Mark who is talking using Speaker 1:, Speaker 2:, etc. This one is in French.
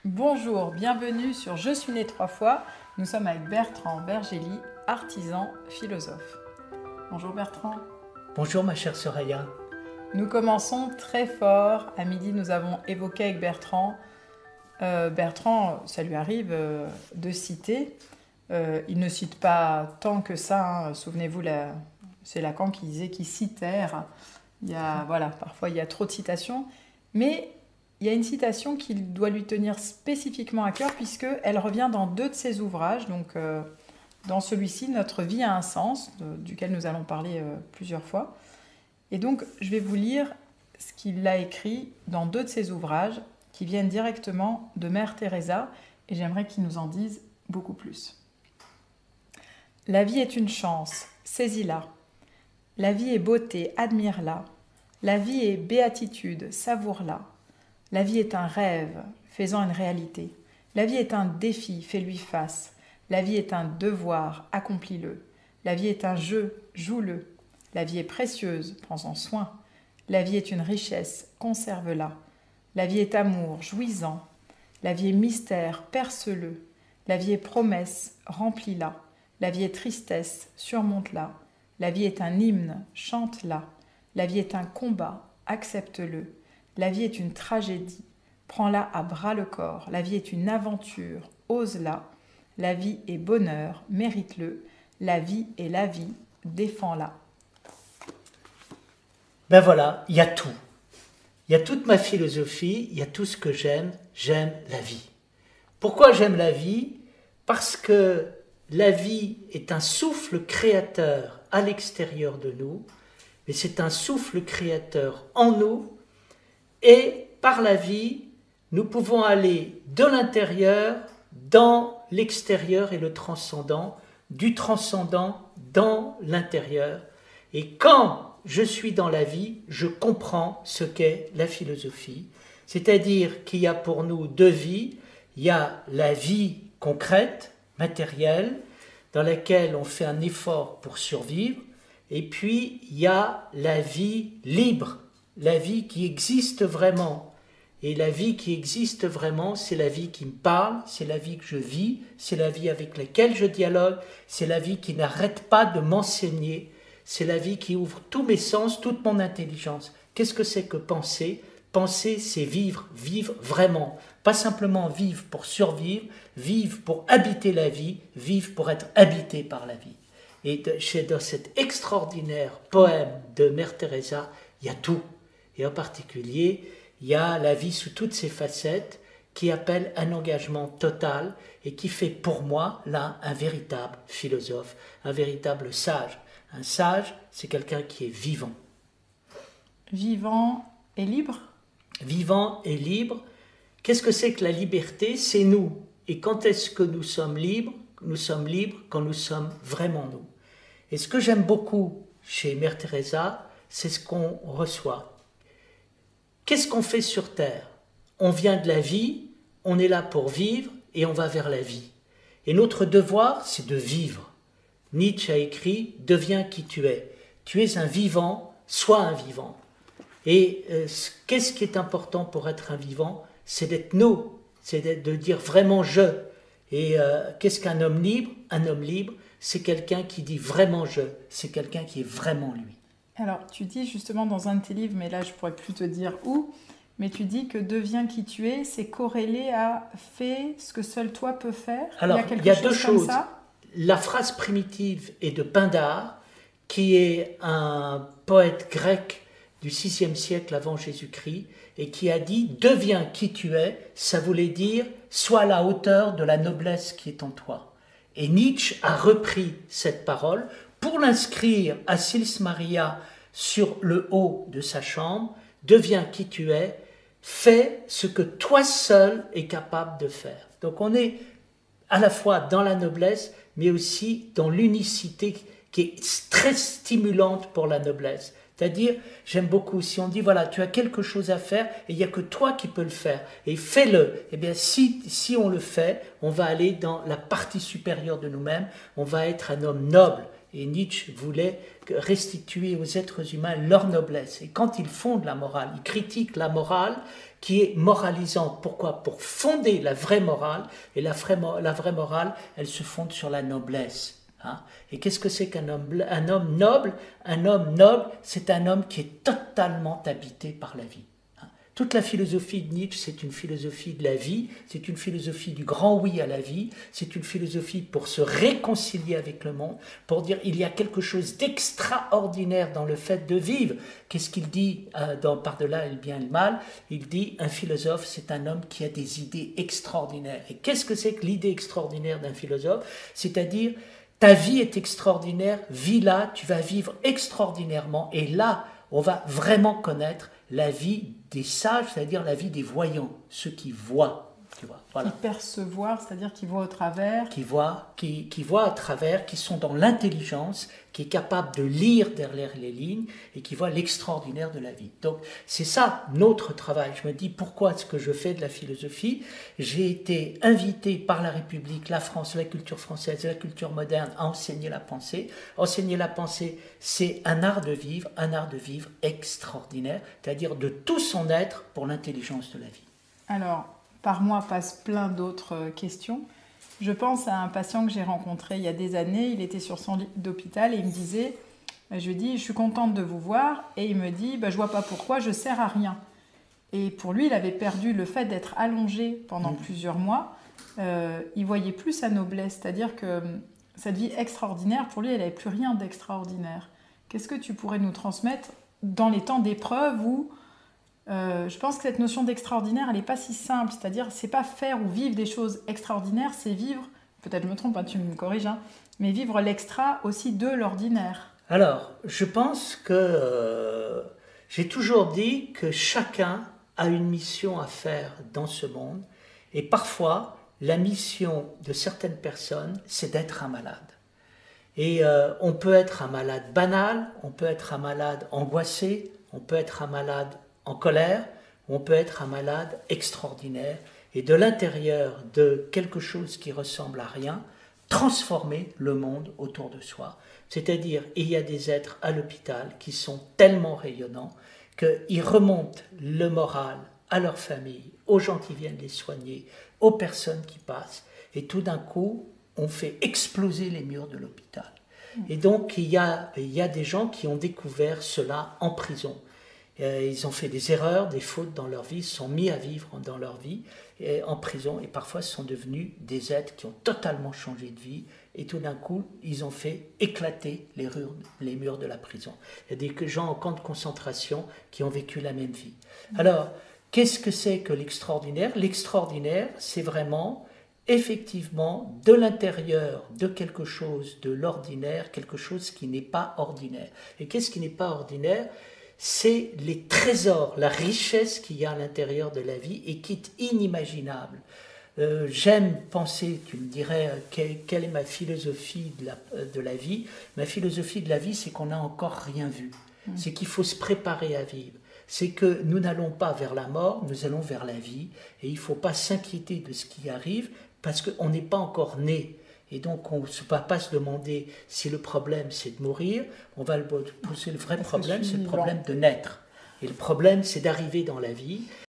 Speaker 1: Bonjour, bienvenue sur Je suis né trois fois. Nous sommes avec Bertrand Vergely, artisan, philosophe. Bonjour Bertrand.
Speaker 2: Bonjour ma chère Soraya.
Speaker 1: Nous commençons très fort. À midi, nous avons évoqué avec Bertrand. Bertrand, ça lui arrive de citer. Il ne cite pas tant que ça. Souvenez-vous, c'est Lacan qui disait qu'il citèrent. Parfois il y a trop de citations. Mais il y a une citation qui doit lui tenir spécifiquement à cœur puisqu'elle revient dans deux de ses ouvrages. Donc, dans celui-ci, Notre vie a un sens, duquel nous allons parler plusieurs fois. Et donc, je vais vous lire ce qu'il a écrit dans deux de ses ouvrages qui viennent directement de Mère Teresa et j'aimerais qu'il nous en dise beaucoup plus. La vie est une chance, saisis-la. La vie est beauté, admire-la. La vie est béatitude, savoure-la. La vie est un rêve, fais-en une réalité. La vie est un défi, fais-lui face. La vie est un devoir, accomplis-le. La vie est un jeu, joue-le. La vie est précieuse, prends-en soin. La vie est une richesse, conserve-la. La vie est amour, jouis-en. La vie est mystère, perce-le. La vie est promesse, remplis-la. La vie est tristesse, surmonte-la. La vie est un hymne, chante-la. La vie est un combat, accepte-le. La vie est une tragédie, prends-la à bras le corps. La vie est une aventure, ose-la. La vie est bonheur, mérite-le. La vie est la vie, défends-la.
Speaker 2: Ben voilà, il y a tout. Il y a toute ma philosophie, il y a tout ce que j'aime la vie. Pourquoi j'aime la vie? Parce que la vie est un souffle créateur à l'extérieur de nous, mais c'est un souffle créateur en nous. Et par la vie, nous pouvons aller de l'intérieur dans l'extérieur et le transcendant, du transcendant dans l'intérieur. Et quand je suis dans la vie, je comprends ce qu'est la philosophie. C'est-à-dire qu'il y a pour nous deux vies. Il y a la vie concrète, matérielle, dans laquelle on fait un effort pour survivre. Et puis, il y a la vie libre, la vie qui existe vraiment. Et la vie qui existe vraiment, c'est la vie qui me parle, c'est la vie que je vis, c'est la vie avec laquelle je dialogue, c'est la vie qui n'arrête pas de m'enseigner, c'est la vie qui ouvre tous mes sens, toute mon intelligence. Qu'est-ce que c'est que penser? Penser, c'est vivre, vivre vraiment. Pas simplement vivre pour survivre, vivre pour habiter la vie, vivre pour être habité par la vie. Et dans cet extraordinaire poème de Mère Teresa, il y a tout. Et en particulier, il y a la vie sous toutes ses facettes qui appelle un engagement total et qui fait pour moi, là, un véritable philosophe, un véritable sage. Un sage, c'est quelqu'un qui est vivant.
Speaker 1: Vivant et libre?
Speaker 2: Vivant et libre. Qu'est-ce que c'est que la liberté? C'est nous. Et quand est-ce que nous sommes libres? Nous sommes libres quand nous sommes vraiment nous. Et ce que j'aime beaucoup chez Mère Teresa, c'est ce qu'on reçoit. Qu'est-ce qu'on fait sur Terre? On vient de la vie, on est là pour vivre et on va vers la vie. Et notre devoir, c'est de vivre. Nietzsche a écrit « Deviens qui tu es ». Tu es un vivant, sois un vivant. Et qu'est-ce qui est important pour être un vivant? C'est d'être nous, c'est de dire vraiment « je ». Et qu'est-ce qu'un homme libre? Un homme libre, c'est quelqu'un qui dit vraiment « je », c'est quelqu'un qui est vraiment lui.
Speaker 1: Alors, tu dis justement dans un de tes livres, mais là je ne pourrais plus te dire où, mais tu dis que deviens qui tu es, c'est corrélé à fais ce que seul toi peux faire.
Speaker 2: Alors,
Speaker 1: il y a
Speaker 2: deux choses.
Speaker 1: Ça.
Speaker 2: La phrase primitive est de Pindare, qui est un poète grec du VIe siècle avant Jésus-Christ, et qui a dit « Deviens qui tu es », ça voulait dire « Sois à la hauteur de la noblesse qui est en toi ». Et Nietzsche a repris cette parole pour l'inscrire à Sils Maria sur le haut de sa chambre. « Deviens qui tu es, fais ce que toi seul es capable de faire ». Donc on est à la fois dans la noblesse, mais aussi dans l'unicité qui est très stimulante pour la noblesse. C'est-à-dire, j'aime beaucoup, si on dit, voilà, tu as quelque chose à faire et il n'y a que toi qui peux le faire, et fais-le. Eh bien, si on le fait, on va aller dans la partie supérieure de nous-mêmes, on va être un homme noble. Et Nietzsche voulait restituer aux êtres humains leur noblesse. Et quand il fonde la morale, il critique la morale qui est moralisante. Pourquoi? Pour fonder la vraie morale. Et la vraie morale, elle se fonde sur la noblesse. Hein? Et qu'est-ce que c'est qu'un homme, un homme noble? Un homme noble, c'est un homme qui est totalement habité par la vie. Hein? Toute la philosophie de Nietzsche, c'est une philosophie de la vie, c'est une philosophie du grand oui à la vie, c'est une philosophie pour se réconcilier avec le monde, pour dire il y a quelque chose d'extraordinaire dans le fait de vivre. Qu'est-ce qu'il dit dans Par-delà le bien et le mal? Il dit un philosophe, c'est un homme qui a des idées extraordinaires. Et qu'est-ce que c'est que l'idée extraordinaire d'un philosophe? C'est-à-dire ta vie est extraordinaire, vis-la, tu vas vivre extraordinairement. Et là, on va vraiment connaître la vie des sages, c'est-à-dire la vie des voyants, ceux qui voient. Tu vois, voilà.
Speaker 1: Qui percevoir, c'est-à-dire qui voient au travers.
Speaker 2: Qui voient à travers, qui sont dans l'intelligence, qui est capable de lire derrière les lignes et qui voient l'extraordinaire de la vie. Donc c'est ça notre travail. Je me dis pourquoi est-ce que je fais de la philosophie? J'ai été invité par la République, la France, la culture française, la culture moderne à enseigner la pensée. Enseigner la pensée, c'est un art de vivre extraordinaire, c'est-à-dire de tout son être pour l'intelligence de la vie.
Speaker 1: Alors, par moi passent plein d'autres questions. Je pense à un patient que j'ai rencontré il y a des années. Il était sur son lit d'hôpital et il me disait, je lui dis, je suis contente de vous voir. Et il me dit, je vois pas pourquoi, je sers à rien. Et pour lui, il avait perdu le fait d'être allongé pendant plusieurs mois. Il voyait plus sa noblesse, c'est-à-dire que cette vie extraordinaire, pour lui, elle n'avait plus rien d'extraordinaire. Qu'est-ce que tu pourrais nous transmettre dans les temps d'épreuve où je pense que cette notion d'extraordinaire, elle n'est pas si simple. C'est-à-dire, c'est pas faire ou vivre des choses extraordinaires, c'est vivre, peut-être je me trompe, tu me corriges, mais vivre l'extra aussi de l'ordinaire.
Speaker 2: Alors, je pense que j'ai toujours dit que chacun a une mission à faire dans ce monde. Et parfois, la mission de certaines personnes, c'est d'être un malade. Et on peut être un malade banal, on peut être un malade angoissé, on peut être un malade en colère, on peut être un malade extraordinaire et de l'intérieur de quelque chose qui ressemble à rien, transformer le monde autour de soi. C'est-à-dire, il y a des êtres à l'hôpital qui sont tellement rayonnants qu'ils remontent le moral à leur famille, aux gens qui viennent les soigner, aux personnes qui passent. Et tout d'un coup, on fait exploser les murs de l'hôpital. Et donc, il y a des gens qui ont découvert cela en prison. Ils ont fait des erreurs, des fautes dans leur vie, ils se sont mis à vivre dans leur vie en prison et parfois sont devenus des êtres qui ont totalement changé de vie et tout d'un coup, ils ont fait éclater les murs de la prison. Il y a des gens en camp de concentration qui ont vécu la même vie. Alors, qu'est-ce que c'est que l'extraordinaire? L'extraordinaire, c'est vraiment effectivement de l'intérieur de quelque chose de l'ordinaire, quelque chose qui n'est pas ordinaire. Et qu'est-ce qui n'est pas ordinaire? C'est les trésors, la richesse qu'il y a à l'intérieur de la vie et qui est inimaginable. J'aime penser, tu me dirais, quelle est ma philosophie de la vie? Ma philosophie de la vie, c'est qu'on n'a encore rien vu. C'est qu'il faut se préparer à vivre. C'est que nous n'allons pas vers la mort, nous allons vers la vie. Et il ne faut pas s'inquiéter de ce qui arrive parce qu'on n'est pas encore né. Et donc, on ne va pas se demander si le problème, c'est de mourir. On va poser le vrai problème, c'est le problème de naître. Et le problème, c'est d'arriver dans la vie.